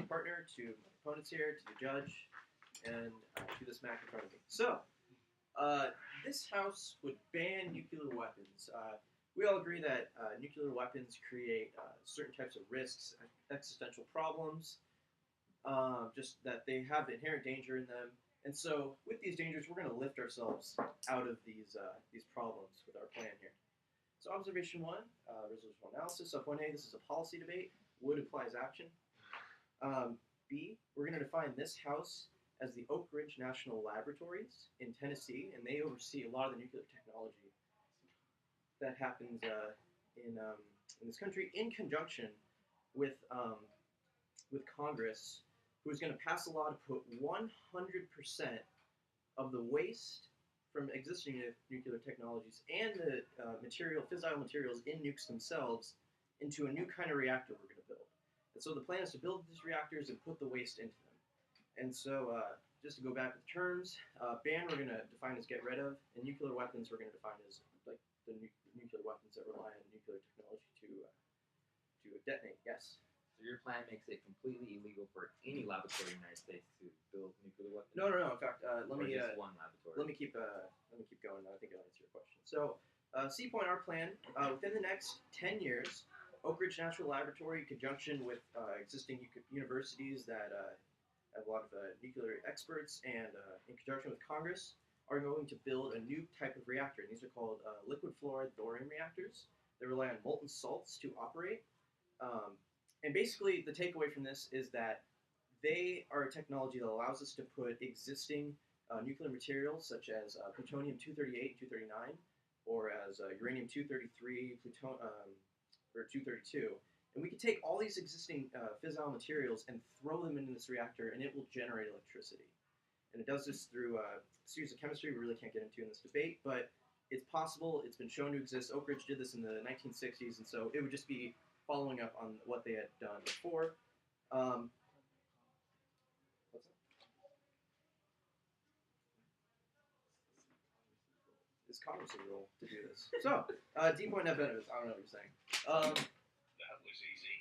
partner, to my opponents here, to the judge, and to this Mac in front of me. So, this House would ban nuclear weapons. We all agree that nuclear weapons create certain types of risks, existential problems, just that they have inherent danger in them. And so, with these dangers, we're going to lift ourselves out of these problems with our plan here. So, observation one, resolution analysis. Sub 1A, this is a policy debate. Would implies action. B, we're going to define this house as the Oak Ridge National Laboratories in Tennessee, and they oversee a lot of the nuclear technology that happens in this country, in conjunction with Congress, who's going to pass a law to put 100% of the waste from existing nuclear technologies and the fissile materials in nukes themselves into a new kind of reactor we're going to build. And so the plan is to build these reactors and put the waste into them. And so just to go back with terms, ban we're going to define as get rid of, and nuclear weapons we're going to define as like the nuclear weapons that rely on nuclear technology to detonate. Yes. So your plan makes it completely illegal for any laboratory in the United States to build nuclear weapons? No. In fact, let me just one laboratory. Let me keep going. I think I'll answer your question. So, C point, our plan within the next 10 years, Oak Ridge National Laboratory, in conjunction with existing universities that have a lot of nuclear experts, and in conjunction with Congress, are going to build a new type of reactor. And these are called liquid fluoride thorium reactors. They rely on molten salts to operate. And basically, the takeaway from this is that they are a technology that allows us to put existing nuclear materials, such as plutonium-238 and 239, or as uranium-233, or 232, and we can take all these existing fissile materials and throw them into this reactor, and it will generate electricity. And it does this through a series of chemistry we really can't get into in this debate, but it's possible. It's been shown to exist. Oak Ridge did this in the 1960s, and so it would just be following up on what they had done before. What's that? It's Congress's role to do this. So, D point net benefits. I don't know what you're saying. That was easy.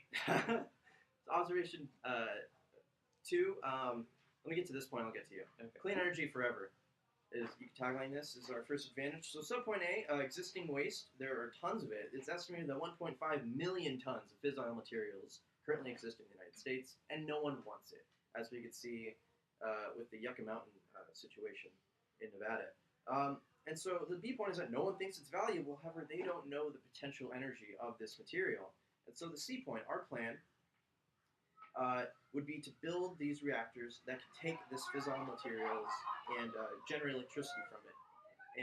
So observation 2. Let me get to this point. I'll get to you. Okay. Clean energy forever is, you can tagline this, is our first advantage. So sub point A, existing waste. There are tons of it. It's estimated that 1.5 million tons of fissile materials currently exist in the United States, and no one wants it, as we could see with the Yucca Mountain situation in Nevada. And so the B point is that no one thinks it's valuable, however, they don't know the potential energy of this material. And so the C point, our plan, would be to build these reactors that can take this fissile materials and generate electricity from it.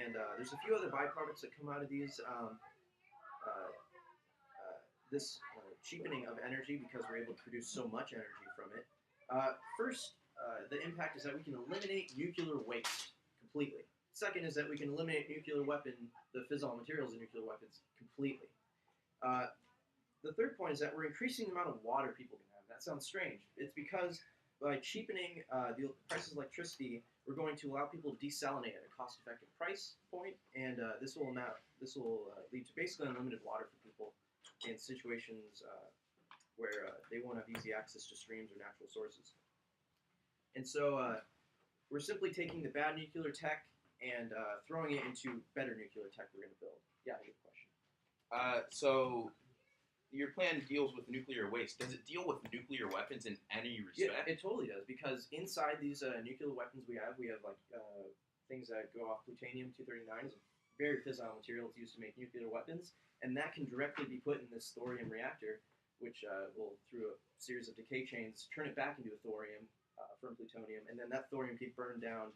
And there's a few other byproducts that come out of these. This cheapening of energy, because we're able to produce so much energy from it. First, the impact is that we can eliminate nuclear waste completely. Second is that we can eliminate the fissile materials in nuclear weapons completely. The third point is that we're increasing the amount of water people can have. That sounds strange. It's because by cheapening the prices of electricity, we're going to allow people to desalinate at a cost-effective price point, and this will lead to basically unlimited water for people in situations where they won't have easy access to streams or natural sources. And so we're simply taking the bad nuclear tech and throwing it into better nuclear tech we're going to build. Yeah, good question. So your plan deals with nuclear waste. Does it deal with nuclear weapons in any respect? Yeah, it totally does, because inside these nuclear weapons we have like things that go off plutonium-239, is a very fissile material. It's used to make nuclear weapons, and that can directly be put in this thorium reactor, which will, through a series of decay chains, turn it back into a thorium from plutonium, and then that thorium can burn down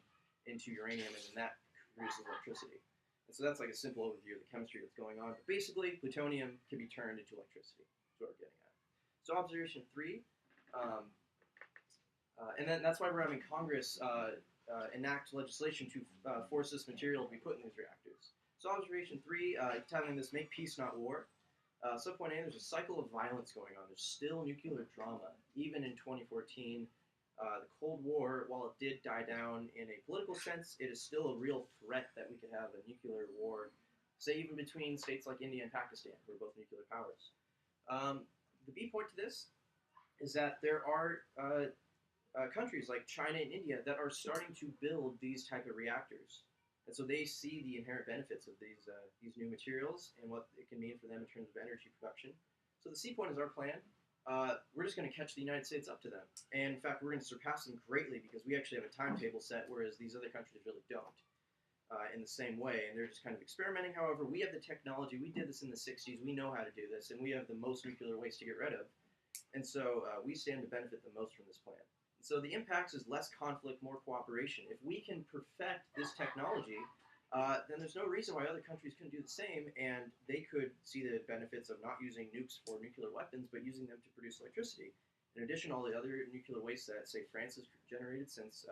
into uranium, and then that produces electricity. And so that's like a simple overview of the chemistry that's going on. But basically, plutonium can be turned into electricity. That's what we're getting at. So observation 3, and then that's why we're having Congress enact legislation to force this material to be put in these reactors. So observation 3, telling this, make peace, not war. Subpoint A, there's a cycle of violence going on. There's still nuclear drama. Even in 2014, the Cold War, while it did die down in a political sense, it is still a real threat that we could have a nuclear war, say even between states like India and Pakistan, who are both nuclear powers. The B point to this is that there are countries like China and India that are starting to build these type of reactors, and so they see the inherent benefits of these new materials and what it can mean for them in terms of energy production. So the C point is our plan. We're just going to catch the United States up to them, and in fact, we're going to surpass them greatly because we actually have a timetable set, whereas these other countries really don't. In the same way, and they're just kind of experimenting. However, we have the technology. We did this in the 60s. We know how to do this, and we have the most nuclear waste to get rid of. And so we stand to benefit the most from this plan. So the impacts is less conflict, more cooperation. If we can perfect this technology, then there's no reason why other countries couldn't do the same, and they could see the benefits of not using nukes for nuclear weapons, but using them to produce electricity. In addition, all the other nuclear waste that, say, France has generated since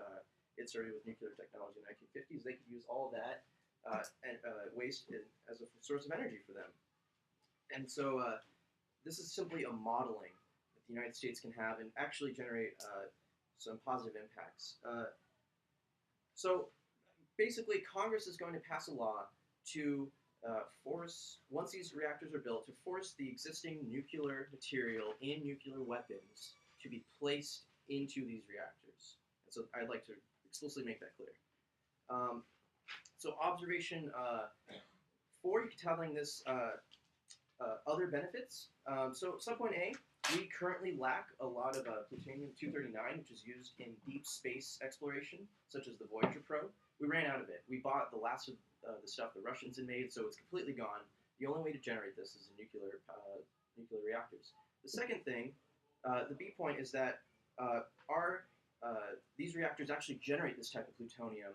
it started with nuclear technology in the 1950s, they could use all that waste as a source of energy for them. And so this is simply a modeling that the United States can have and actually generate some positive impacts. So basically, Congress is going to pass a law to force, once these reactors are built, to force the existing nuclear material in nuclear weapons to be placed into these reactors. And so I'd like to explicitly make that clear. So observation 4, you can telling this other benefits. So subpoint A, we currently lack a lot of plutonium-239, which is used in deep space exploration, such as the Voyager probe. We ran out of it. We bought the last of the stuff the Russians had made, so it's completely gone. The only way to generate this is in nuclear reactors. The second thing, the B point, is that these reactors actually generate this type of plutonium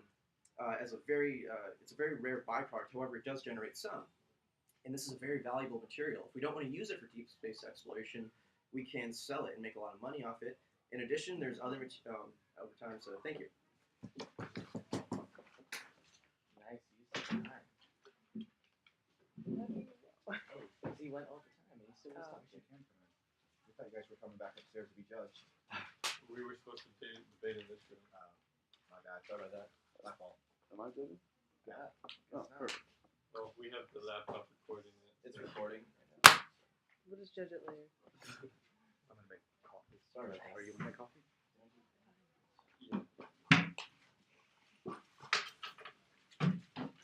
as it's a very rare byproduct. However, it does generate some, and this is a very valuable material. If we don't want to use it for deep space exploration, we can sell it and make a lot of money off it. In addition, there's other over time. So thank you. Nice use of time. He went all the time, and he still was talking. We thought you guys were coming back upstairs to be judged. We were supposed to debate in this room. My bad. Sorry about that. My fault. Am I judging? Yeah. Oh, perfect. Well, we have the laptop recording it. It's recording. We'll just judge it later. I'm gonna make coffee. Sorry about that. Are you gonna make coffee?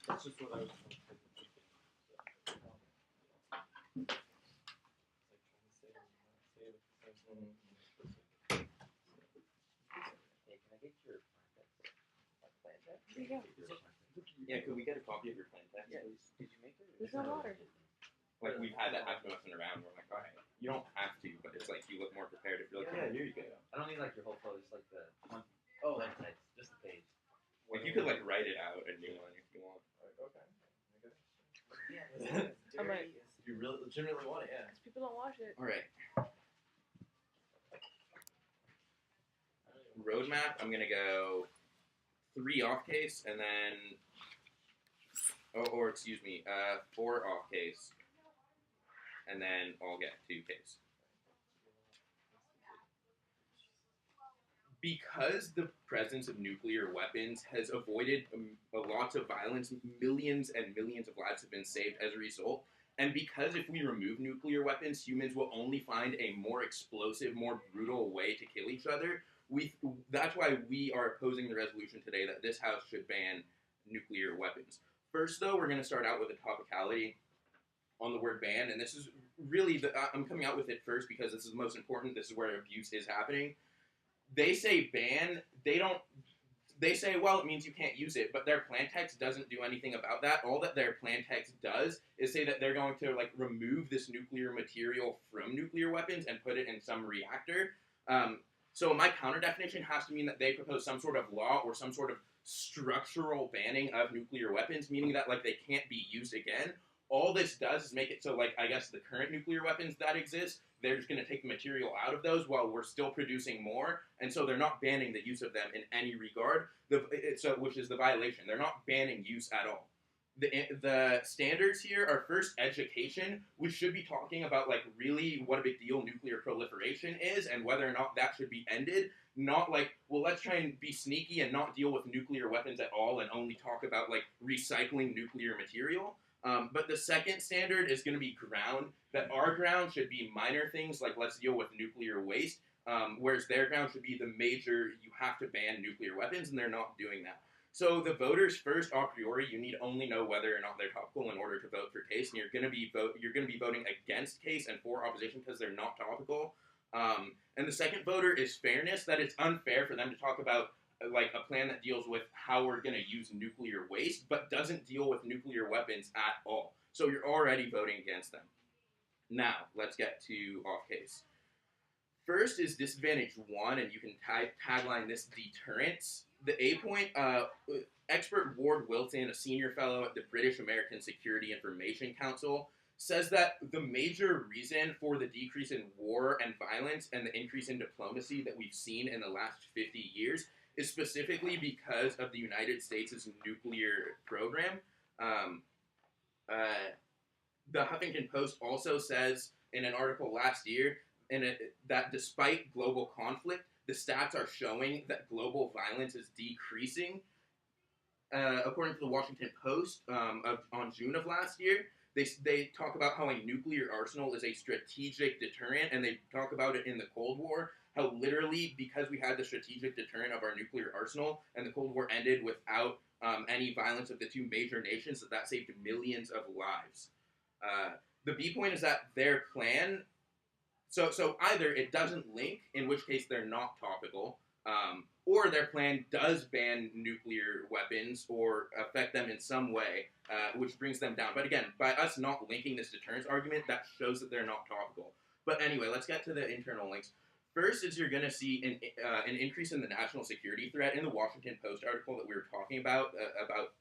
That's just what I was trying to say. Hey, can I get your plan text? Here you go. Yeah, could we get a copy of your plan text, Yeah. please? Did you make it? There's no water. Like, we've had that happen messing around. We're like, all right, you don't have to, but it's like you look more prepared if you're like, Yeah, here you go. I don't need like your whole photo, just like the one Oh, plan text, just the page. If you could like write it out a new one if you want. okay. Yeah. I might. If you really legitimately want it, yeah. Because people don't wash it. All right. Roadmap, I'm gonna go 3 off case and then, or excuse me, 4 off case, and then I'll get 2 case. Because the presence of nuclear weapons has avoided lots of violence, millions and millions of lives have been saved as a result. And because if we remove nuclear weapons, humans will only find a more explosive, more brutal way to kill each other. That's why we are opposing the resolution today that this House should ban nuclear weapons. First, though, we're going to start out with a topicality on the word ban. And this is really, I'm coming out with it first because this is the most important. This is where abuse is happening. They say ban, they say, well, it means you can't use it, but their plan text doesn't do anything about that. All that their plan text does is say that they're going to like remove this nuclear material from nuclear weapons and put it in some reactor. So my counter definition has to mean that they propose some sort of law or some sort of structural banning of nuclear weapons, meaning that like they can't be used again. All this does is make it so, like, I guess the current nuclear weapons that exist, they're just going to take the material out of those while we're still producing more, and so they're not banning the use of them in any regard, which is the violation. They're not banning use at all. The standards here are first education. We should be talking about, like, really what a big deal nuclear proliferation is and whether or not that should be ended. Not like, well, let's try and be sneaky and not deal with nuclear weapons at all and only talk about, like, recycling nuclear material. But the second standard is going to be ground, that our ground should be minor things like let's deal with nuclear waste. whereas their ground should be the major, you have to ban nuclear weapons, and they're not doing that. So the voters first, a priori, you need only know whether or not they're topical in order to vote for case, and you're going to be voting against case and for opposition because they're not topical. And the second voter is fairness, that it's unfair for them to talk about like a plan that deals with how we're going to use nuclear waste, but doesn't deal with nuclear weapons at all. So you're already voting against them. Now, let's get to off case. First is disadvantage 1, and you can tagline this deterrence. The A point, expert Ward Wilton, a senior fellow at the British American Security Information Council, says that the major reason for the decrease in war and violence and the increase in diplomacy that we've seen in the last 50 years is specifically because of the United States' nuclear program. The Huffington Post also says in an article last year that despite global conflict, the stats are showing that global violence is decreasing. According to the Washington Post, on June of last year, they talk about how a nuclear arsenal is a strategic deterrent, and they talk about it in the Cold War, how literally, because we had the strategic deterrent of our nuclear arsenal, and the Cold War ended without any violence of the two major nations, that saved millions of lives. The B point is that their plan, so either it doesn't link, in which case they're not topical, or their plan does ban nuclear weapons or affect them in some way, which brings them down. But again, by us not linking this deterrence argument, that shows that they're not topical. But anyway, let's get to the internal links. First is you're going to see an increase in the national security threat. In the Washington Post article that we were talking about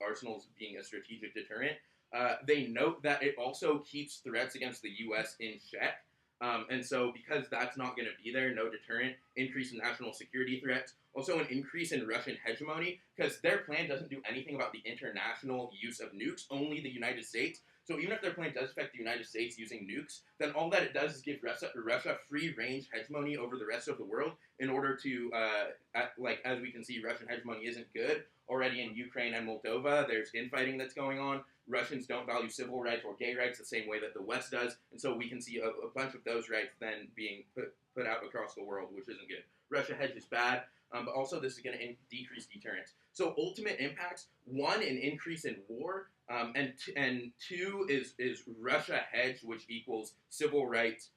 arsenals being a strategic deterrent, they note that it also keeps threats against the U.S. in check. And so because that's not going to be there, no deterrent, increase in national security threats, also an increase in Russian hegemony, because their plan doesn't do anything about the international use of nukes, only the United States. So even if their plan does affect the United States using nukes, then all that it does is give Russia free-range hegemony over the rest of the world in order to, as we can see, Russian hegemony isn't good. Already in Ukraine and Moldova, there's infighting that's going on. Russians don't value civil rights or gay rights the same way that the West does, and so we can see a bunch of those rights then being put out across the world, which isn't good. Russia hedge is bad, but also this is going to decrease deterrence. So ultimate impacts: 1, an increase in war, and 2 is Russia hedge, which equals civil rights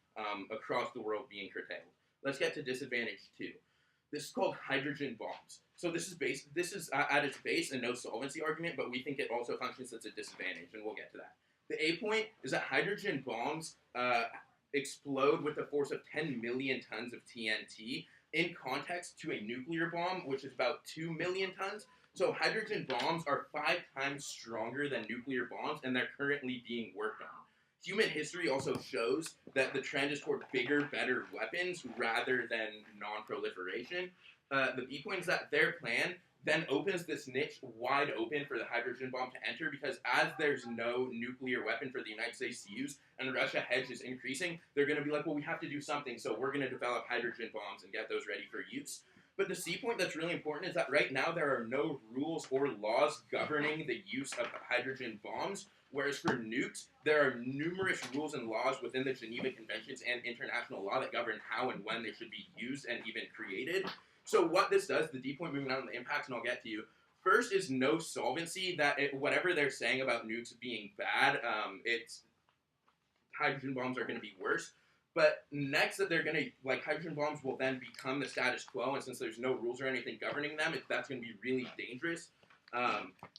across the world being curtailed. Let's get to disadvantage 2. This is called hydrogen bombs. So this is at its base a no solvency argument, but we think it also functions as a disadvantage, and we'll get to that. The A point is that hydrogen bombs explode with a force of 10 million tons of TNT in context to a nuclear bomb, which is about 2 million tons. So hydrogen bombs are 5 times stronger than nuclear bombs, and they're currently being worked on. Human history also shows that the trend is toward bigger, better weapons rather than non-proliferation. The B point is that their plan then opens this niche wide open for the hydrogen bomb to enter, because as there's no nuclear weapon for the United States to use and Russia hedge is increasing, they're going to be like, well, we have to do something, so we're going to develop hydrogen bombs and get those ready for use. But the C point that's really important is that right now there are no rules or laws governing the use of hydrogen bombs, whereas for nukes, there are numerous rules and laws within the Geneva Conventions and international law that govern how and when they should be used and even created. So what this does, the D point moving on to the impacts, and I'll get to you. First is no solvency, that whatever they're saying about nukes being bad, hydrogen bombs are going to be worse. But next, that they're going to, hydrogen bombs will then become the status quo, and since there's no rules or anything governing them, that's going to be really dangerous.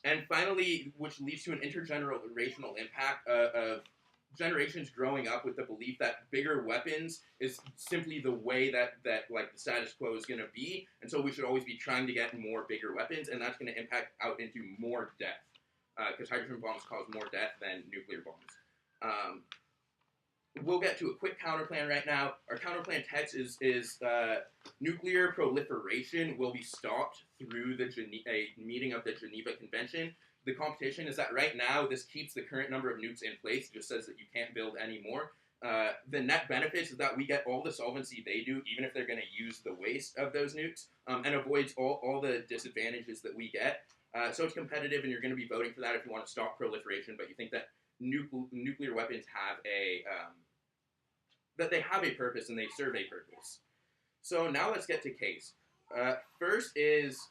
And finally, which leads to an intergenerational impact of generations growing up with the belief that bigger weapons is simply the way that the status quo is going to be, and so we should always be trying to get more bigger weapons, and that's going to impact out into more death, because hydrogen bombs cause more death than nuclear bombs. We'll get to a quick counterplan right now. Our counterplan text is nuclear proliferation will be stopped through a meeting of the Geneva Convention. The competition is that right now this keeps the current number of nukes in place, just says that you can't build any more. The net benefits is that we get all the solvency they do, even if they're going to use the waste of those nukes, and avoids all the disadvantages that we get. So it's competitive, and you're going to be voting for that if you want to stop proliferation, but you think that nuclear weapons have that they have a purpose and they serve a purpose. So now let's get to case. First is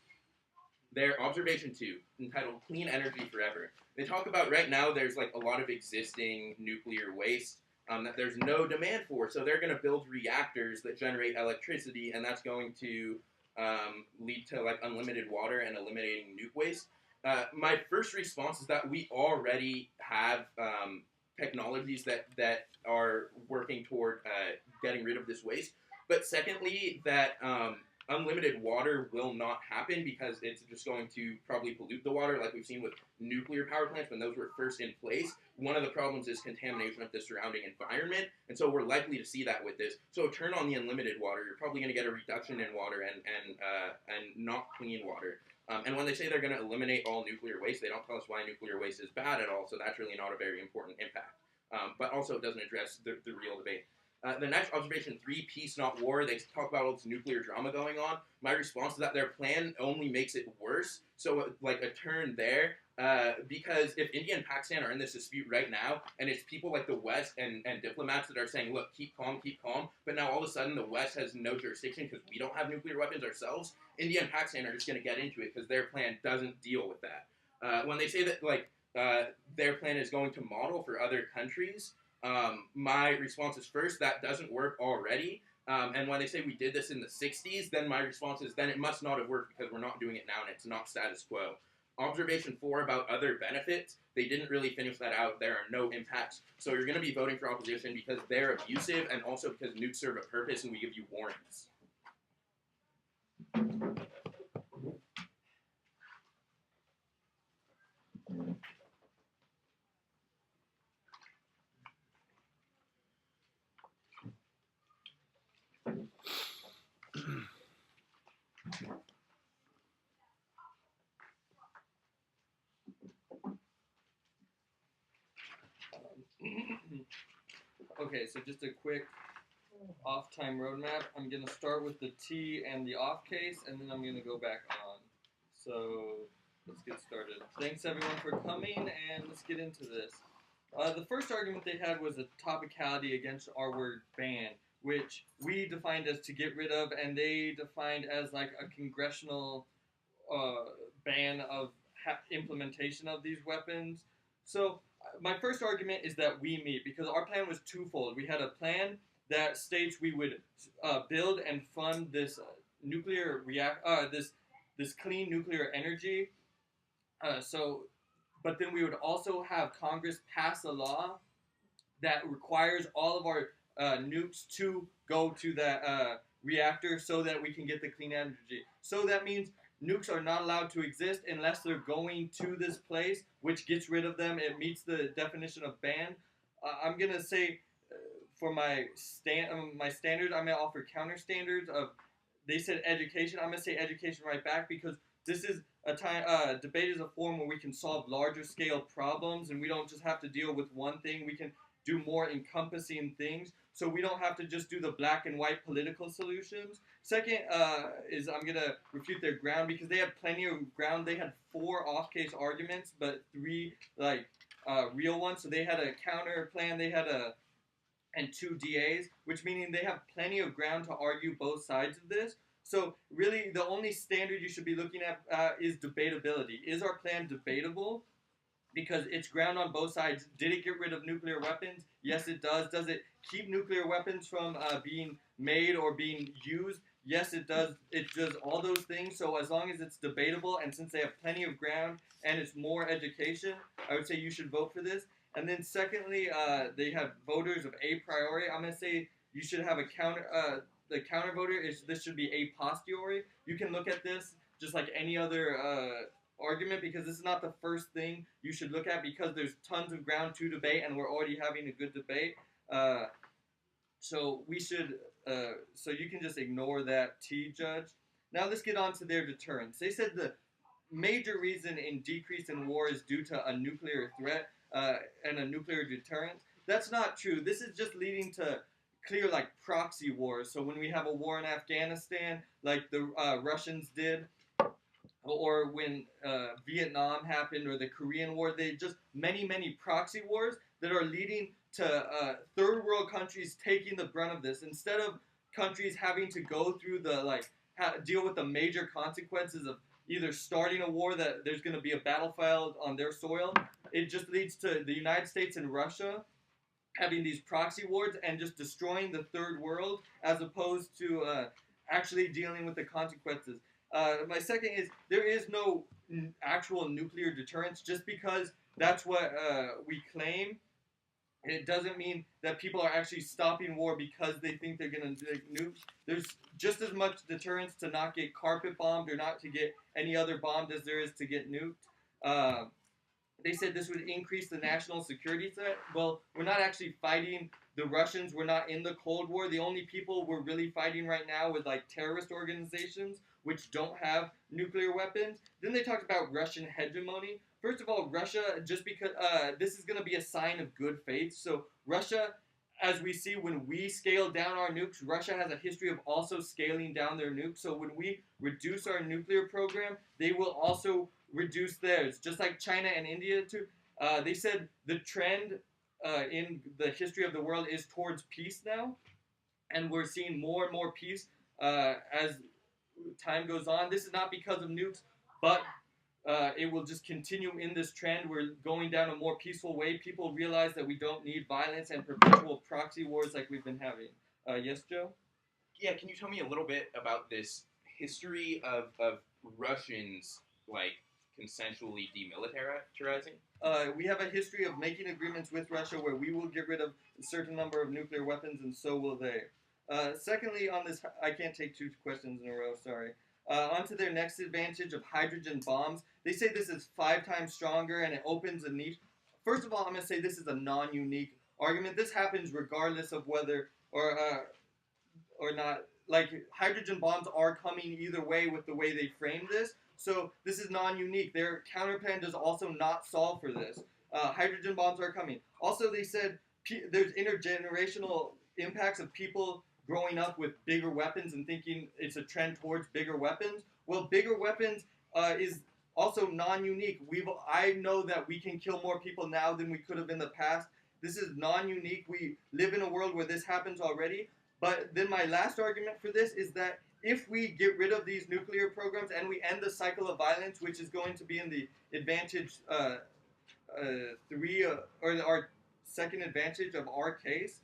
their observation 2, entitled Clean Energy Forever. They talk about right now there's like a lot of existing nuclear waste that there's no demand for, so they're going to build reactors that generate electricity, and that's going to lead to like unlimited water and eliminating nuke waste. My first response is that we already have technologies that are working toward getting rid of this waste. But secondly, that unlimited water will not happen because it's just going to probably pollute the water, like we've seen with nuclear power plants when those were first in place. One of the problems is contamination of the surrounding environment, and so we're likely to see that with this. So turn on the unlimited water, you're probably going to get a reduction in water and not clean water. And when they say they're going to eliminate all nuclear waste, they don't tell us why nuclear waste is bad at all, so that's really not a very important impact. But also it doesn't address the real debate. The next observation 3, peace not war. They talk about all this nuclear drama going on. My response is that their plan only makes it worse. So like a turn there, because if India and Pakistan are in this dispute right now, and it's people like the West and diplomats that are saying, look, keep calm, but now all of a sudden the West has no jurisdiction because we don't have nuclear weapons ourselves, India and Pakistan are just going to get into it because their plan doesn't deal with that. When they say that like their plan is going to model for other countries, my response is first, that doesn't work already. And when they say we did this in the 60s, then my response is then it must not have worked because we're not doing it now and it's not status quo. Observation 4 about other benefits, they didn't really finish that out. There are no impacts. So you're going to be voting for opposition because they're abusive and also because nukes serve a purpose and we give you warnings. Okay, so just a quick off-time roadmap. I'm going to start with the T and the off case, and then I'm going to go back on. So let's get started. Thanks everyone for coming, and let's get into this. The first argument they had was a topicality against our word ban, which we defined as to get rid of, and they defined as like a congressional ban of implementation of these weapons. So my first argument is that we meet because our plan was twofold. We had a plan that states we would build and fund this nuclear this clean nuclear energy. But then we would also have Congress pass a law that requires all of our nukes to go to that reactor so that we can get the clean energy. So that means nukes are not allowed to exist unless they're going to this place, which gets rid of them. It meets the definition of ban. I'm going to say for my standards, I'm going to offer counter standards of, they said education. I'm going to say education right back because this is a time, debate is a form where we can solve larger scale problems and we don't just have to deal with one thing. We can do more encompassing things. So we don't have to just do the black and white political solutions. Second is I'm going to refute their ground because they had plenty of ground. They had 4 off-case arguments, but 3 real ones. So they had a counter plan. They had and 2 DAs, which meaning they have plenty of ground to argue both sides of this. So really the only standard you should be looking at is debatability. Is our plan debatable? Because it's ground on both sides. Did it get rid of nuclear weapons? Yes, it does. Does it keep nuclear weapons from being made or being used? Yes, it does. It does all those things. So as long as it's debatable, and since they have plenty of ground and it's more education, I would say you should vote for this. And then secondly, they have voters of a priori. I'm going to say you should have a counter. The counter voter is this should be a posteriori. You can look at this just like any other argument because this is not the first thing you should look at because there's tons of ground to debate and we're already having a good debate. So we should. So you can just ignore that T, Judge. Now let's get on to their deterrence. They said the major reason in decrease in war is due to a nuclear threat and a nuclear deterrent. That's not true. This is just leading to clear like proxy wars. So when we have a war in Afghanistan, like the Russians did, or when Vietnam happened, or the Korean War, they just many proxy wars that are leading to third world countries taking the brunt of this. Instead of countries having to go through the deal with the major consequences of either starting a war that there's going to be a battlefield on their soil. It just leads to the United States and Russia having these proxy wars and just destroying the third world as opposed to actually dealing with the consequences. My second is there is no actual nuclear deterrence. Just because that's what we claim, it doesn't mean that people are actually stopping war because they think they're going to nukes. There's just as much deterrence to not get carpet bombed or not to get any other bombed as there is to get nuked. They said this would increase the national security threat. Well, we're not actually fighting the Russians. We're not in the Cold War. The only people we're really fighting right now with terrorist organizations which don't have nuclear weapons. Then they talked about Russian hegemony. First of all, Russia, just because this is going to be a sign of good faith. So Russia, as we see when we scale down our nukes, Russia has a history of also scaling down their nukes. So when we reduce our nuclear program, they will also reduce theirs, just like China and India too. They said the trend in the history of the world is towards peace now, and we're seeing more and more peace as time goes on. This is not because of nukes, but it will just continue in this trend. We're going down a more peaceful way. People realize that we don't need violence and perpetual proxy wars like we've been having. Yes, Joe? Yeah, can you tell me a little bit about this history of Russians consensually demilitarizing? We have a history of making agreements with Russia where we will get rid of a certain number of nuclear weapons, and so will they. Secondly, on this, I can't take two questions in a row, sorry. On to their next advantage of hydrogen bombs. They say this is 5 times stronger and it opens a niche. First of all, I'm going to say this is a non-unique argument. This happens regardless of whether or not. Hydrogen bombs are coming either way with the way they frame this. So this is non-unique. Their counterplan does also not solve for this. Hydrogen bombs are coming. Also, they said there's intergenerational impacts of people growing up with bigger weapons and thinking it's a trend towards bigger weapons. Well, bigger weapons is also non-unique. I know that we can kill more people now than we could have in the past. This is non-unique. We live in a world where this happens already. But then my last argument for this is that if we get rid of these nuclear programs and we end the cycle of violence, which is going to be in the advantage 3, or our second advantage of our case,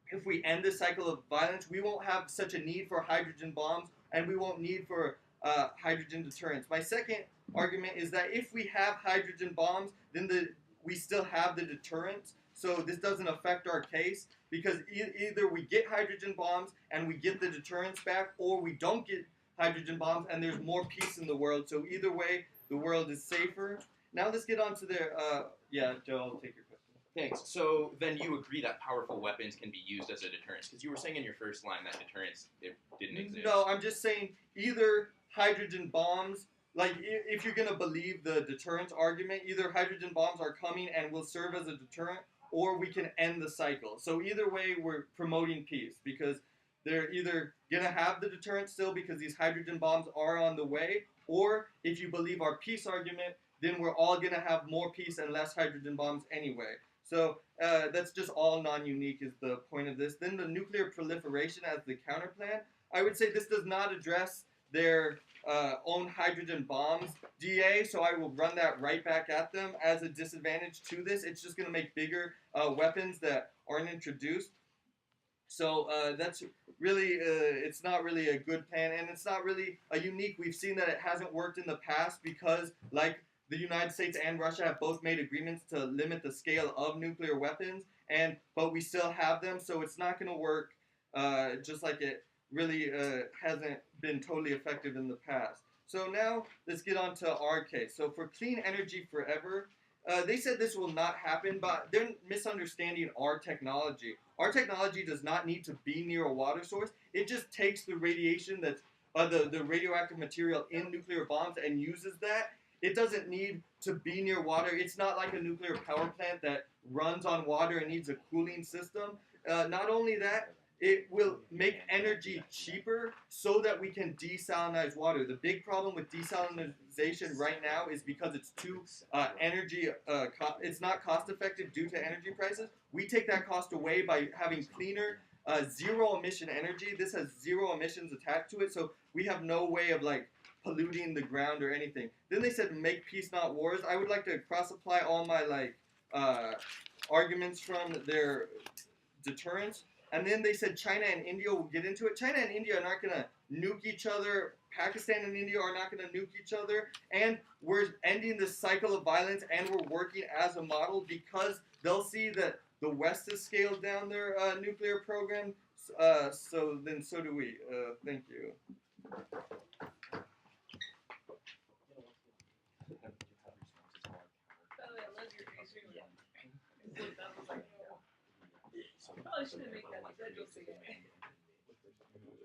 if we end this cycle of violence, we won't have such a need for hydrogen bombs and we won't need for hydrogen deterrence. My second argument is that if we have hydrogen bombs, then we still have the deterrence. So this doesn't affect our case because either we get hydrogen bombs and we get the deterrence back, or we don't get hydrogen bombs and there's more peace in the world. So either way, the world is safer. Now let's get on to their, yeah, Joe, I'll take your question. Thanks. So then you agree that powerful weapons can be used as a deterrence? Because you were saying in your first line that deterrence didn't exist. No, I'm just saying either hydrogen bombs, if you're going to believe the deterrence argument, either hydrogen bombs are coming and will serve as a deterrent, or we can end the cycle. So either way, we're promoting peace because they're either going to have the deterrent still because these hydrogen bombs are on the way, or if you believe our peace argument, then we're all going to have more peace and less hydrogen bombs anyway. So that's just all non-unique is the point of this. Then the nuclear proliferation as the counterplan. I would say this does not address their own hydrogen bombs DA, so I will run that right back at them as a disadvantage to this. It's just going to make bigger weapons that aren't introduced. So that's really, it's not really a good plan, and it's not really a unique. We've seen that it hasn't worked in the past because, the United States and Russia have both made agreements to limit the scale of nuclear weapons, but we still have them, so it's not going to work just like it really hasn't been totally effective in the past. So now let's get on to our case. So for Clean Energy Forever, they said this will not happen, but they're misunderstanding our technology. Our technology does not need to be near a water source. It just takes the radiation that's the radioactive material in nuclear bombs and uses that. It doesn't need to be near water. It's not like a nuclear power plant that runs on water and needs a cooling system. Not only that, it will make energy cheaper so that we can desalinize water. The big problem with desalinization right now is because it's too it's not cost effective due to energy prices. We take that cost away by having cleaner zero emission energy. This has zero emissions attached to it, so we have no way of like polluting the ground or anything. Then they said make peace, not wars. I would like to cross apply all my arguments from their deterrence. And then they said China and India will get into it. China and India are not going to nuke each other. Pakistan and India are not going to nuke each other. And we're ending this cycle of violence, and we're working as a model because they'll see that the West has scaled down their nuclear program. So do we. Thank you. Probably shouldn't make that schedule again.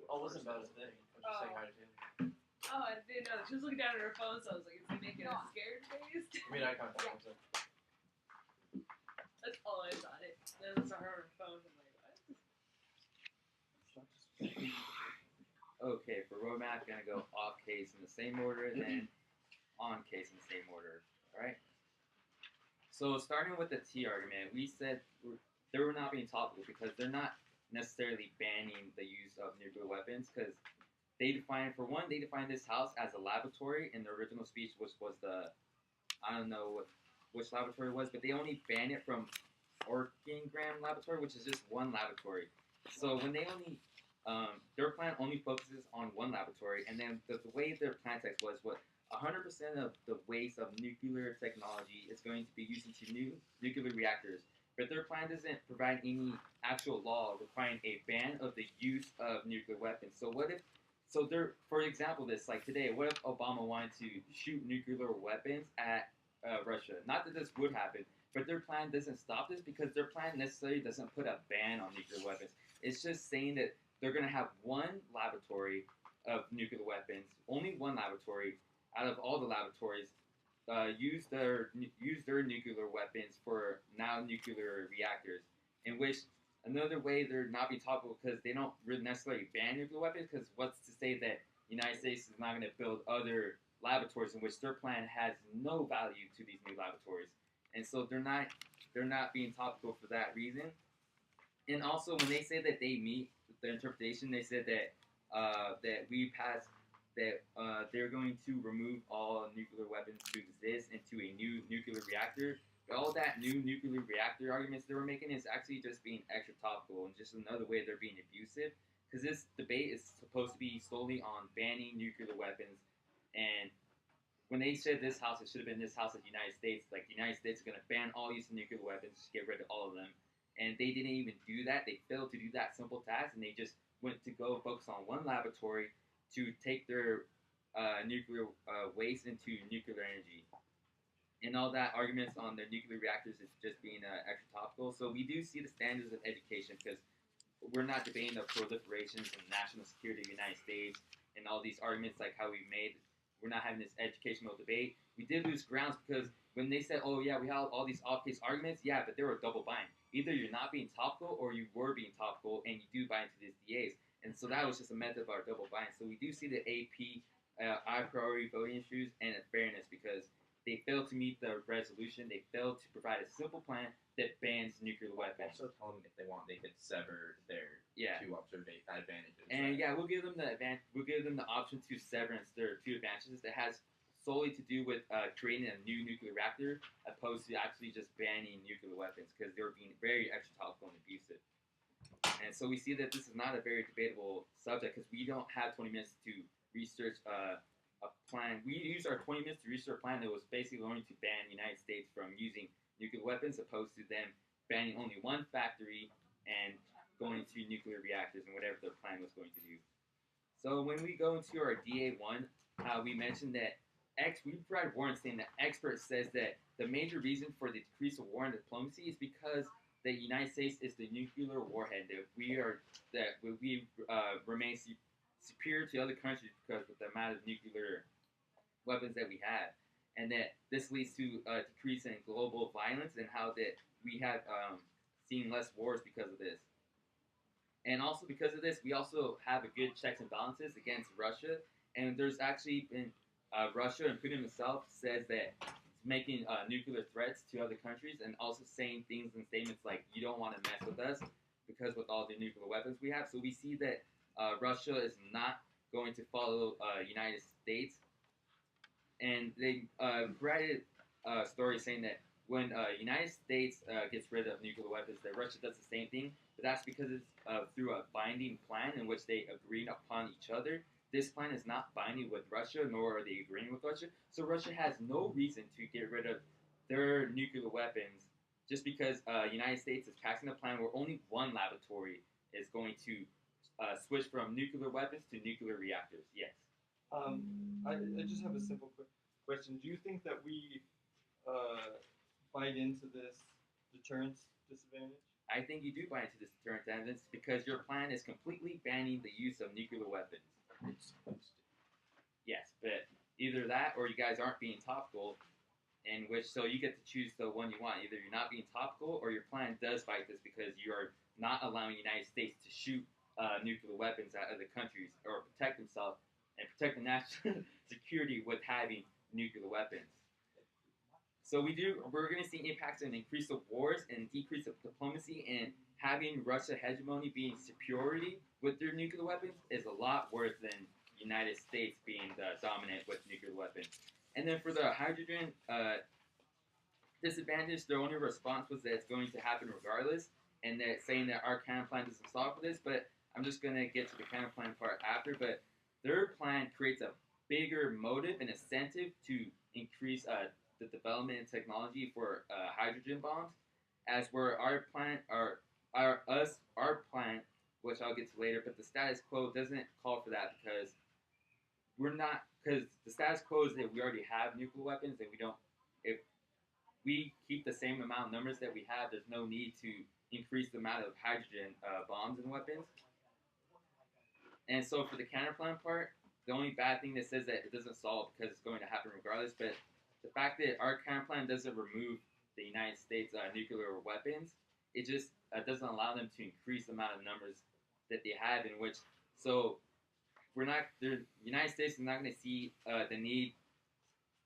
Oh, it wasn't about his thing. I was just saying hi to Taylor. Oh, I didn't know. She was looking down at her phone, so I was like, is he making a scared face? I mean, eye contact. Yeah. That's all I saw it. Then I saw her on her phone. I'm like, what? Okay, for roadmap, gonna go off case in the same order, then on case in the same order. Alright? So starting with the T argument, we said they were not being topical because they're not necessarily banning the use of nuclear weapons because they define this house as a laboratory in the original speech, which was the, I don't know which laboratory it was, but they only ban it from Orkingram Laboratory, which is just one laboratory. So when they only, their plan only focuses on one laboratory, and then the way their plan text was what 100% of the waste of nuclear technology is going to be used into new nuclear reactors. But their plan doesn't provide any actual law requiring a ban of the use of nuclear weapons. So what if, for example, like today, what if Obama wanted to shoot nuclear weapons at Russia? Not that this would happen, but their plan doesn't stop this because their plan necessarily doesn't put a ban on nuclear weapons. It's just saying that they're going to have one laboratory of nuclear weapons, only one laboratory out of all the laboratories, use their nuclear weapons for now nuclear reactors. In which another way they're not being topical because they don't really necessarily ban nuclear weapons. Because what's to say that the United States is not going to build other laboratories in which their plan has no value to these new laboratories, and so they're not being topical for that reason. And also when they say that they meet the interpretation, they said that they're going to remove all nuclear weapons to exist into a new nuclear reactor. But all that new nuclear reactor arguments they were making is actually just being extra topical and just another way they're being abusive. Because this debate is supposed to be solely on banning nuclear weapons. And when they said this house, it should have been this house of the United States. Like the United States is going to ban all use of nuclear weapons, just get rid of all of them. And they didn't even do that. They failed to do that simple task, and they just went to go focus on one laboratory to take their nuclear waste into nuclear energy. And all that arguments on their nuclear reactors is just being extra topical. So we do see the standards of education because we're not debating the proliferations and national security of the United States and all these arguments like how we made. We're not having this educational debate. We did lose grounds because when they said, oh yeah, we have all these off-case arguments, yeah, but they were double bind. Either you're not being topical or you were being topical and you do buy into these DAs. And so that was just a method of our double bind. So we do see the AP high priority voting issues and fairness because they failed to meet the resolution. They failed to provide a simple plan that bans nuclear weapons. Also tell them if they want, they could sever their two advantages. And yeah, we'll give them the option to sever their two advantages that has solely to do with creating a new nuclear reactor, opposed to actually just banning nuclear weapons because they were being very extra topical and abusive. And so we see that this is not a very debatable subject because we don't have 20 minutes to research a plan. We used our 20 minutes to research a plan that was basically going to ban the United States from using nuclear weapons, opposed to them banning only one factory and going to nuclear reactors and whatever their plan was going to do. So when we go into our DA1, we mentioned that we provide warrants saying that experts says that the major reason for the decrease of war and diplomacy is because the United States is the nuclear warhead. That we remain superior to other countries because of the amount of nuclear weapons that we have, and that this leads to a decrease in global violence and how that we have seen less wars because of this. And also because of this, we also have a good checks and balances against Russia. And there's actually been Russia and Putin himself says that it's making nuclear threats to other countries and also saying things in statements like, you don't want to mess with us. because with all the nuclear weapons we have. So we see that Russia is not going to follow United States, and they provided a story saying that when United States gets rid of nuclear weapons, that Russia does the same thing. But that's because it's through a binding plan in which they agreed upon each other. This plan is not binding with Russia, nor are they agreeing with Russia. So Russia has no reason to get rid of their nuclear weapons just because United States is passing a plan where only one laboratory is going to switch from nuclear weapons to nuclear reactors. Yes. I just have a simple question. Do you think that we bite into this deterrence disadvantage? I think you do buy into this deterrent evidence because your plan is completely banning the use of nuclear weapons. It's supposed to. Yes, but either that or you guys aren't being topical, in which so you get to choose the one you want. Either you're not being topical or your plan does fight this because you are not allowing the United States to shoot nuclear weapons at other countries or protect themselves and protect the national security with having nuclear weapons. So we're going to see impacts on increase of wars and decrease of diplomacy, and having Russia hegemony being superiority with their nuclear weapons is a lot worse than United States being the dominant with nuclear weapons. And then for the hydrogen disadvantage, their only response was that it's going to happen regardless, and that saying that our cannon plan doesn't solve for this. But I'm just going to get to the cannon plan part after. But their plan creates a bigger motive and incentive to increase the development and technology for hydrogen bombs, as where our plan, our plan, which I'll get to later, but the status quo doesn't call for that because the status quo is that we already have nuclear weapons and we don't. If we keep the same amount of numbers that we have, there's no need to increase the amount of hydrogen bombs and weapons. And so for the counterplan part, the only bad thing that says that it doesn't solve because it's going to happen regardless, but the fact that our counterplan doesn't remove the United States nuclear weapons, it just doesn't allow them to increase the amount of numbers that they have, in which, so the United States is not going to see the need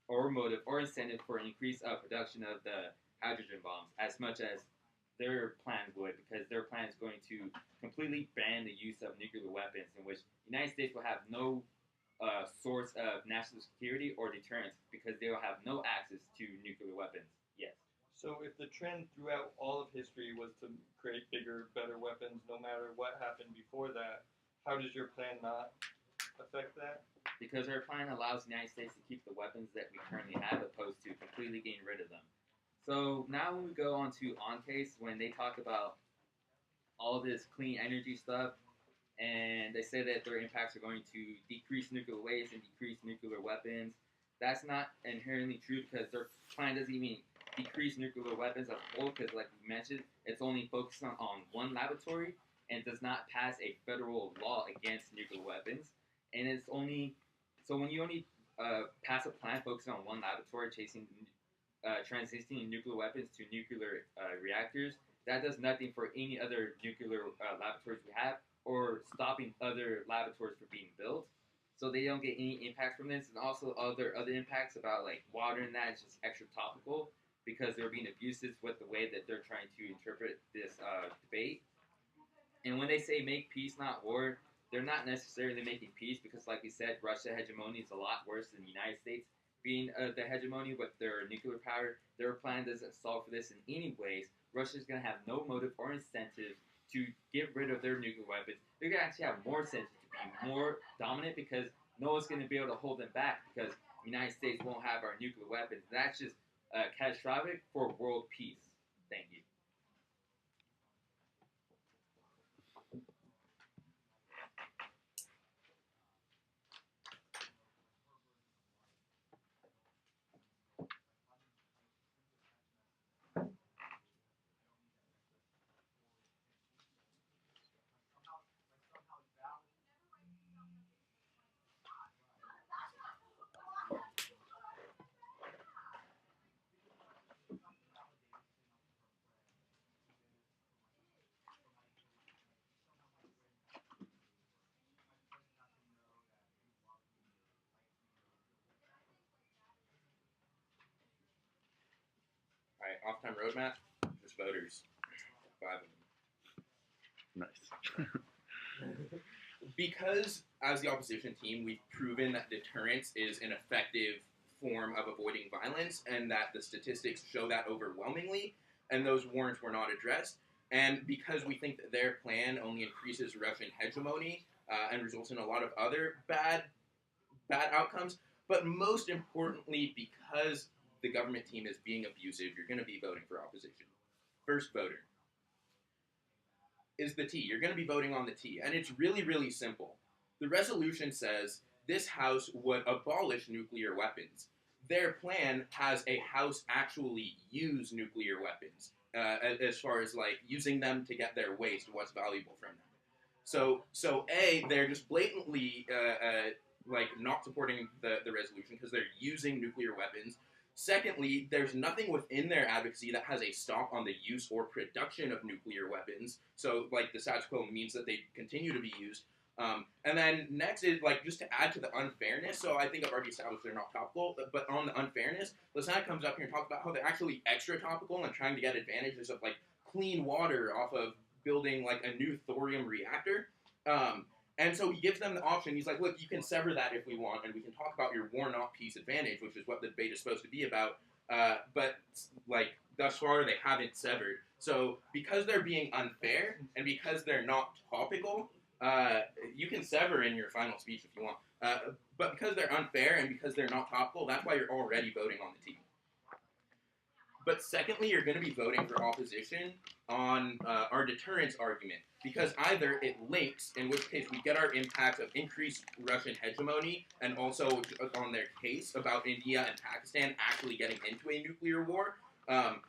or motive or incentive for increased production of the hydrogen bombs as much as their plan would, because their plan is going to completely ban the use of nuclear weapons, in which the United States will have no source of national security or deterrence because they will have no access to nuclear weapons. Yes. So if the trend throughout all of history was to create bigger, better weapons, no matter what happened before that, how does your plan not affect that? Because our plan allows the United States to keep the weapons that we currently have, opposed to completely getting rid of them. So now when we go on to on-case, when they talk about all this clean energy stuff, and they say that their impacts are going to decrease nuclear waste and decrease nuclear weapons, that's not inherently true because their plan doesn't even decrease nuclear weapons as a whole, because like we mentioned, it's only focused on one laboratory and does not pass a federal law against nuclear weapons. And it's only, so when you only pass a plan focusing on one laboratory transitioning nuclear weapons to nuclear reactors, that does nothing for any other nuclear laboratories we have, or stopping other laboratories from being built. So they don't get any impacts from this, and also other impacts about like water and that is just extra topical because they're being abusive with the way that they're trying to interpret this debate. And when they say make peace, not war, they're not necessarily making peace because, like we said, Russia hegemony is a lot worse than the United States being the hegemony with their nuclear power. Their plan doesn't solve for this in any ways. Russia's going to have no motive or incentive to get rid of their nuclear weapons. They're going to actually have more incentive to be more dominant because no one's going to be able to hold them back because the United States won't have our nuclear weapons. That's just catastrophic for world peace. Thank you. All right, off-time roadmap. Just voters. 5 of them. Nice. Because as the opposition team, we've proven that deterrence is an effective form of avoiding violence, and that the statistics show that overwhelmingly, and those warrants were not addressed. And because we think that their plan only increases Russian hegemony and results in a lot of other bad outcomes, but most importantly, because the government team is being abusive, you're going to be voting for opposition. First voter is the T. You're going to be voting on the T. And it's really, really simple. The resolution says this House would abolish nuclear weapons. Their plan has a House actually use nuclear weapons as far as like using them to get their waste, what's valuable from them. So A, they're just blatantly like not supporting the resolution because they're using nuclear weapons. Secondly, there's nothing within their advocacy that has a stop on the use or production of nuclear weapons. So, like, the status quo means that they continue to be used. And then next is, like, just to add to the unfairness. So I think I've already established they're not topical. But on the unfairness, Lasai comes up here and talks about how they're actually extra topical and trying to get advantages of, like, clean water off of building, like, a new thorium reactor. And so he gives them the option. He's like, look, you can sever that if we want, and we can talk about your war not peace advantage, which is what the debate is supposed to be about. But, like, thus far, they haven't severed. So because they're being unfair, and because they're not topical, you can sever in your final speech if you want. But because they're unfair, and because they're not topical, that's why you're already voting on the team. But secondly, you're going to be voting for opposition on our deterrence argument, because either it links, in which case we get our impact of increased Russian hegemony, and also on their case about India and Pakistan actually getting into a nuclear war.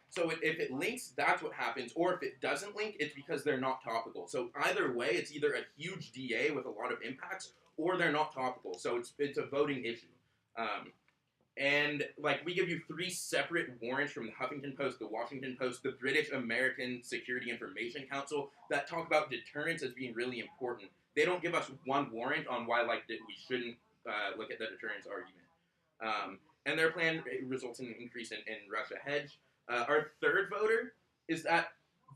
So if it links, that's what happens. Or if it doesn't link, it's because they're not topical. So either way, it's either a huge DA with a lot of impacts, or they're not topical. So it's a voting issue. And, like, we give you 3 separate warrants from the Huffington Post, the Washington Post, the British American Security Information Council that talk about deterrence as being really important. They don't give us one warrant on why, like, we shouldn't look at the deterrence argument. And their plan results in an increase in Russia hedge. Our third voter is that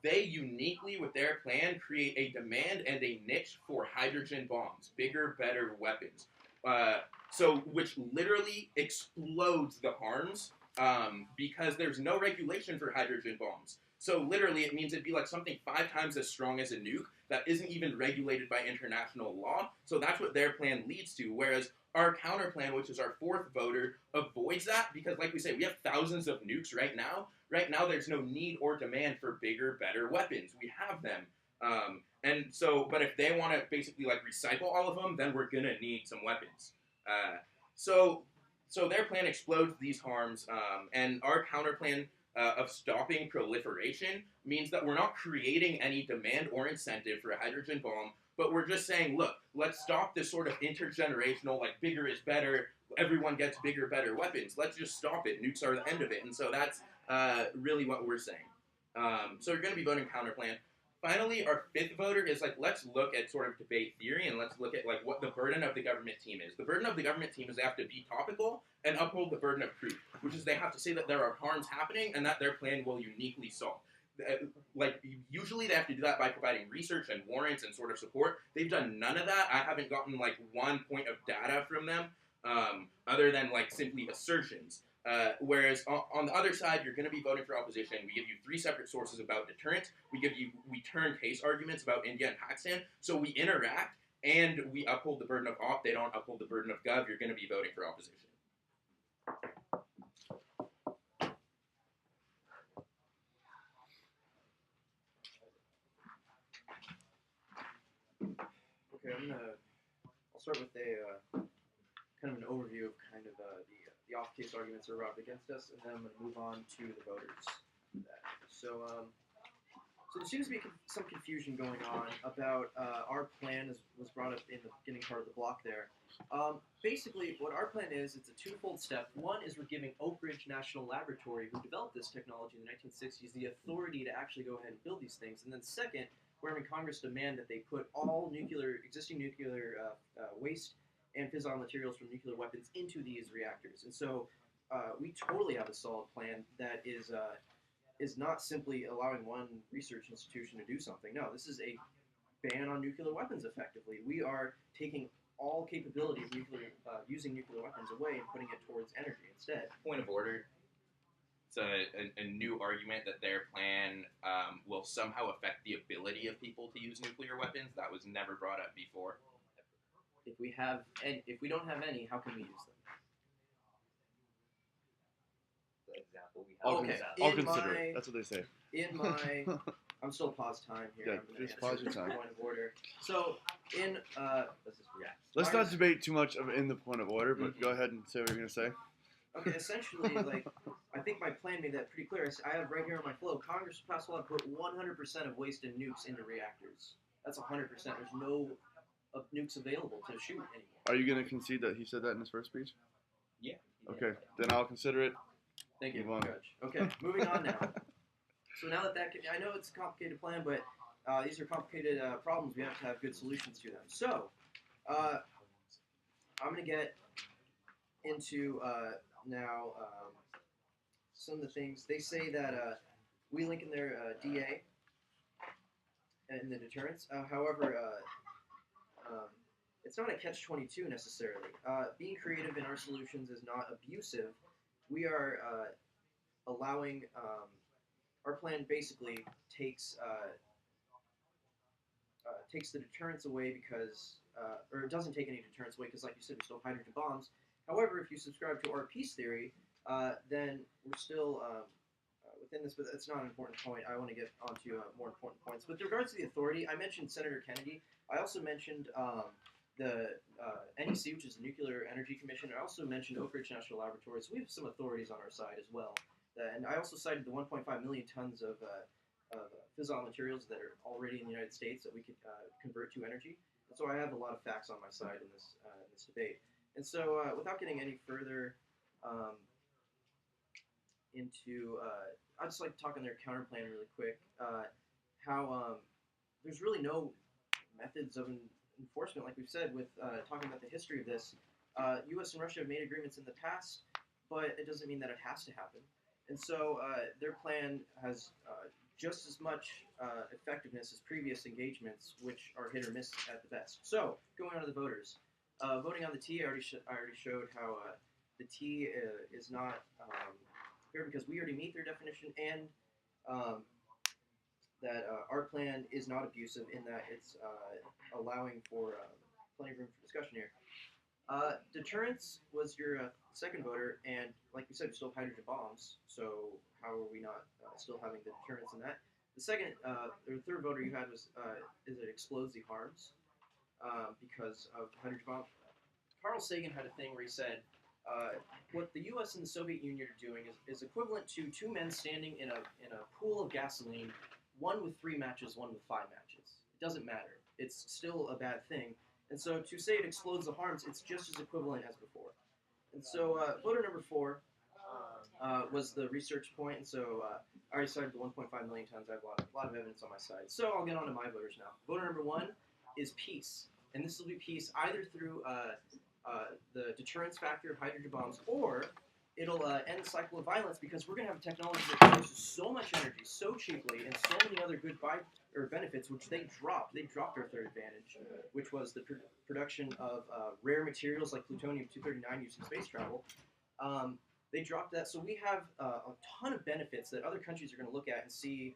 they uniquely, with their plan, create a demand and a niche for hydrogen bombs, bigger, better weapons. So which literally explodes the harms because there's no regulation for hydrogen bombs. So literally it means it'd be like something 5 times as strong as a nuke that isn't even regulated by international law. So that's what their plan leads to, whereas our counter plan, which is our 4th voter, avoids that because, like we say, we have thousands of nukes right now. Right now there's no need or demand for bigger, better weapons. We have them. And so, but if they want to basically like recycle all of them, then we're going to need some weapons. So their plan explodes these harms, and our counter plan of stopping proliferation means that we're not creating any demand or incentive for a hydrogen bomb, but we're just saying, look, let's stop this sort of intergenerational, like, bigger is better, everyone gets bigger, better weapons. Let's just stop it. Nukes are the end of it. And so that's really what we're saying. So you're going to be voting counter plan. Finally, our 5th voter is like, let's look at sort of debate theory and let's look at like what the burden of the government team is. The burden of the government team is they have to be topical and uphold the burden of proof, which is they have to say that there are harms happening and that their plan will uniquely solve. Like, usually they have to do that by providing research and warrants and sort of support. They've done none of that. I haven't gotten like one point of data from them other than like simply assertions. Whereas on the other side, you're going to be voting for opposition. We give you 3 separate sources about deterrence. We turn case arguments about India and Pakistan. So we interact and we uphold the burden of op. They don't uphold the burden of gov. You're going to be voting for opposition. Okay, I'll start with a kind of an overview of kind of the off-case arguments that are brought up against us, and then I'm going to move on to the voters. So there seems to be some confusion going on about our plan, as was brought up in the beginning part of the block there. Basically, what our plan is, it's a 2-fold step. One is we're giving Oak Ridge National Laboratory, who developed this technology in the 1960s, the authority to actually go ahead and build these things. And then second, we're having Congress demand that they put all existing nuclear waste and fissile materials from nuclear weapons into these reactors. And so we totally have a solid plan that is not simply allowing one research institution to do something. No, this is a ban on nuclear weapons effectively. We are taking all capability of using nuclear weapons away and putting it towards energy instead. Point of order. It's a new argument that their plan will somehow affect the ability of people to use nuclear weapons. That was never brought up before. If we don't have any, how can we use them? The example we I'll, have. Okay. I'll In consider my- it. That's what they say. In my, I'm still pause time here. Yeah, I'm gonna just answer pause your this time. Point of order. So in Let's just react. Let's Ours- not debate too much in the point of order, but go ahead and say what you're gonna say. okay, essentially, like I think my plan made that pretty clear. I have right here on my flow. Congress passed a law to put 100% of waste and nukes into reactors. That's 100%. There's no nukes available to shoot anymore. Are you gonna concede that he said that in his first speech? Yeah. Okay, then I'll consider it. Thank you, Move on. Judge. Okay, moving on now. So now that I know it's a complicated plan, but these are complicated problems. We have to have good solutions to them. So I'm going to get into now some of the things. They say that we link in their DA and the deterrence. However, it's not a catch-22 necessarily. Being creative in our solutions is not abusive. We are allowing our plan basically takes the deterrence away because, or it doesn't take any deterrence away because, like you said, we still have hydrogen bombs. However, if you subscribe to our peace theory, then we're still within this, but that's not an important point. I want to get onto more important points. With regards to the authority, I mentioned Senator Kennedy. I also mentioned the NEC, which is the Nuclear Energy Commission. I also mentioned Oak Ridge National Laboratory. So we have some authorities on our side as well. And I also cited the 1.5 million tons of fissile materials that are already in the United States that we could convert to energy. And so I have a lot of facts on my side in this debate. And so without getting any further into, I'd just like to talk on their counter plan really quick. How there's really no methods of enforcement, like we've said, with talking about the history of this. U.S. and Russia have made agreements in the past, but it doesn't mean that it has to happen. And so their plan has just as much effectiveness as previous engagements, which are hit or miss at the best. So going on to the voters. Voting on the T, I already showed how the T is not fair because we already meet their definition, and that our plan is not abusive in that it's allowing for plenty of room for discussion here. Deterrence was your second voter, and like we said, we still have hydrogen bombs, so how are we not still having the deterrence in that? The second, or the third voter you had was, is it explodes the harms because of hydrogen bombs. Carl Sagan had a thing where he said, what the U.S. and the Soviet Union are doing is equivalent to two men standing in a pool of gasoline, one with 3 matches, one with 5 matches. It doesn't matter. It's still a bad thing. And so to say it explodes the harms, it's just as equivalent as before. And so voter number 4 was the research point. And so I already cited the 1.5 million tons. I have a lot of evidence on my side. So I'll get on to my voters now. Voter number 1 is peace. And this will be peace either through the deterrence factor of hydrogen bombs, or it'll end the cycle of violence because we're going to have a technology that produces so much energy so cheaply and so many other good benefits, which they dropped. They dropped our third advantage, which was the production of rare materials like plutonium-239 used in space travel. They dropped that, so we have a ton of benefits that other countries are going to look at and see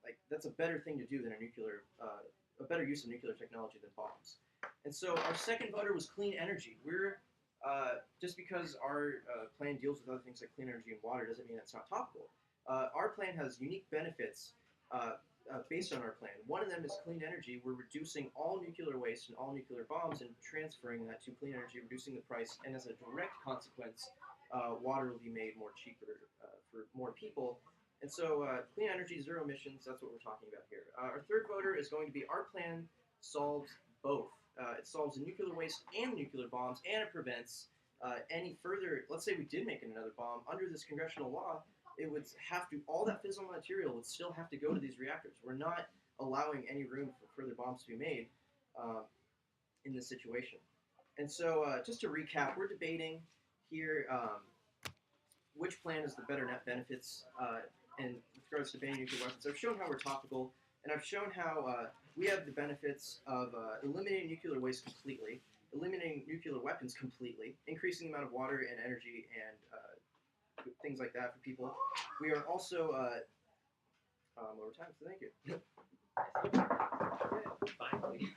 like that's a better thing to do than a better use of nuclear technology than bombs. And so our second voter was clean energy. We're just because our plan deals with other things like clean energy and water doesn't mean it's not topical. Our plan has unique benefits based on our plan. One of them is clean energy. We're reducing all nuclear waste and all nuclear bombs and transferring that to clean energy, reducing the price, and as a direct consequence, water will be made more cheaper for more people. And so clean energy, zero emissions, that's what we're talking about here. Our third voter is going to be our plan solves both. It solves the nuclear waste and nuclear bombs, and it prevents any further, let's say we did make another bomb, under this congressional law, it would have to, all that fissile material would still have to go to these reactors. We're not allowing any room for further bombs to be made in this situation. And so just to recap, we're debating here which plan is the better net benefits and with regards to banning nuclear weapons. I've shown how we're topical, and I've shown how we have the benefits of eliminating nuclear waste completely, eliminating nuclear weapons completely, increasing the amount of water and energy and things like that for people. We are also over time, so thank you. Finally.